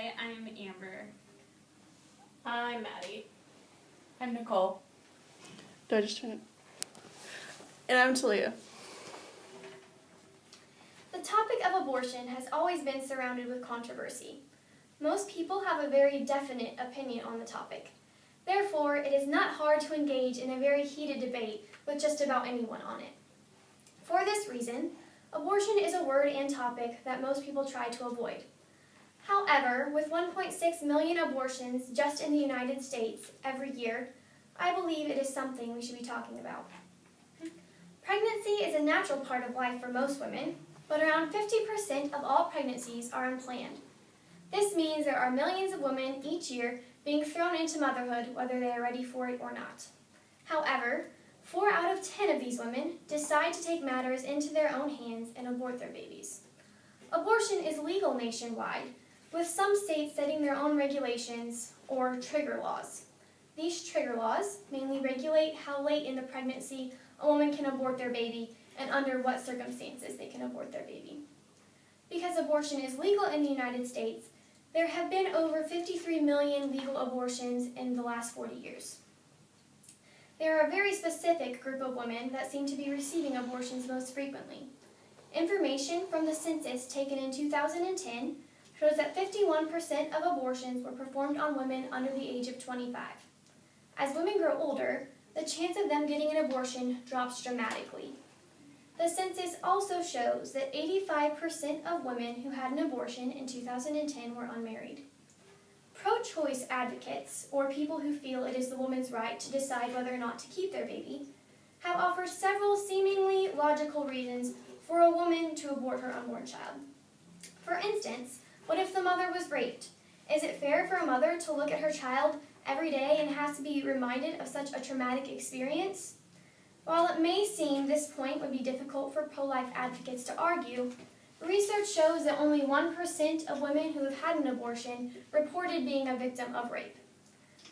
Hi, I'm Amber. I'm Maddie. I'm Nicole. Do I just turn it? And I'm Talia. The topic of abortion has always been surrounded with controversy. Most people have a very definite opinion on the topic. Therefore, it is not hard to engage in a very heated debate with just about anyone on it. For this reason, abortion is a word and topic that most people try to avoid. However, with 1.6 million abortions just in the United States every year, I believe it is something we should be talking about. Pregnancy is a natural part of life for most women, but around 50% of all pregnancies are unplanned. This means there are millions of women each year being thrown into motherhood whether they are ready for it or not. However, 4 out of 10 of these women decide to take matters into their own hands and abort their babies. Abortion is legal nationwide, with some states setting their own regulations or trigger laws. These trigger laws mainly regulate how late in the pregnancy a woman can abort their baby and under what circumstances they can abort their baby. Because abortion is legal in the United States, there have been over 53 million legal abortions in the last 40 years. There are a very specific group of women that seem to be receiving abortions most frequently. Information from the census taken in 2010 shows that 51% of abortions were performed on women under the age of 25. As women grow older, the chance of them getting an abortion drops dramatically. The census also shows that 85% of women who had an abortion in 2010 were unmarried. Pro-choice advocates, or people who feel it is the woman's right to decide whether or not to keep their baby, have offered several seemingly logical reasons for a woman to abort her unborn child. For instance, what if the mother was raped? Is it fair for a mother to look at her child every day and has to be reminded of such a traumatic experience? While it may seem this point would be difficult for pro-life advocates to argue, research shows that only 1% of women who have had an abortion reported being a victim of rape.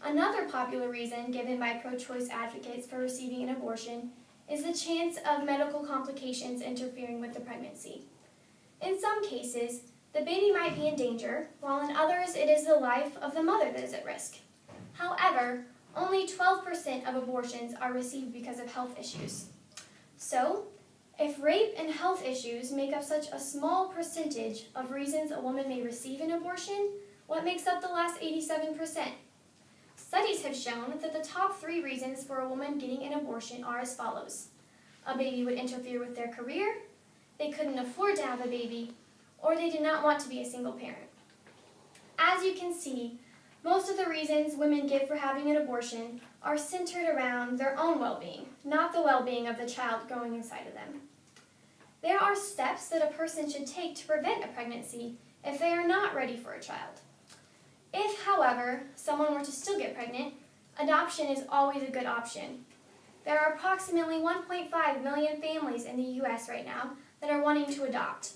Another popular reason given by pro-choice advocates for receiving an abortion is the chance of medical complications interfering with the pregnancy. In some cases, the baby might be in danger, while in others it is the life of the mother that is at risk. However, only 12% of abortions are received because of health issues. So, if rape and health issues make up such a small percentage of reasons a woman may receive an abortion, what makes up the last 87%? Studies have shown that the top 3 reasons for a woman getting an abortion are as follows. A baby would interfere with their career, they couldn't afford to have a baby, or they did not want to be a single parent. As you can see, most of the reasons women give for having an abortion are centered around their own well-being, not the well-being of the child growing inside of them. There are steps that a person should take to prevent a pregnancy if they are not ready for a child. If, however, someone were to still get pregnant, adoption is always a good option. There are approximately 1.5 million families in the U.S. right now that are wanting to adopt.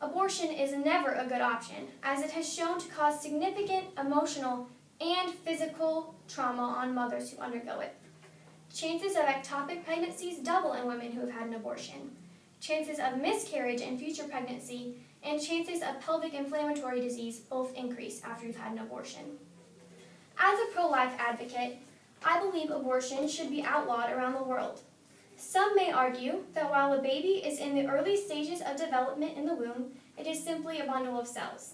Abortion is never a good option, as it has shown to cause significant emotional and physical trauma on mothers who undergo it. Chances of ectopic pregnancies double in women who have had an abortion. Chances of miscarriage and future pregnancy and chances of pelvic inflammatory disease both increase after you've had an abortion. As a pro-life advocate, I believe abortion should be outlawed around the world. Some may argue that while a baby is in the early stages of development in the womb, it is simply a bundle of cells.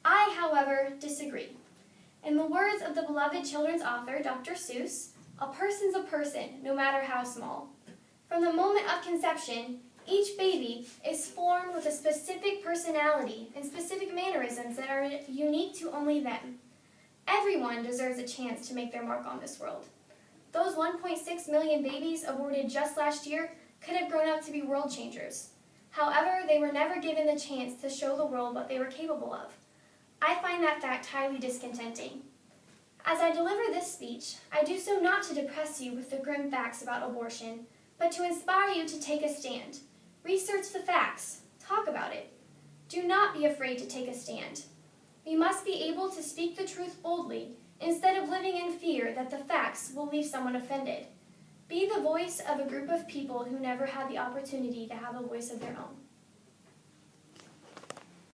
I, however, disagree. In the words of the beloved children's author, Dr. Seuss, a person's a person, no matter how small. From the moment of conception, each baby is formed with a specific personality and specific mannerisms that are unique to only them. Everyone deserves a chance to make their mark on this world. Those 1.6 million babies aborted just last year could have grown up to be world changers. However, they were never given the chance to show the world what they were capable of. I find that fact highly discontenting. As I deliver this speech, I do so not to depress you with the grim facts about abortion, but to inspire you to take a stand. Research the facts. Talk about it. Do not be afraid to take a stand. We must be able to speak the truth boldly, instead of living in fear that the facts will leave someone offended. Be the voice of a group of people who never had the opportunity to have a voice of their own.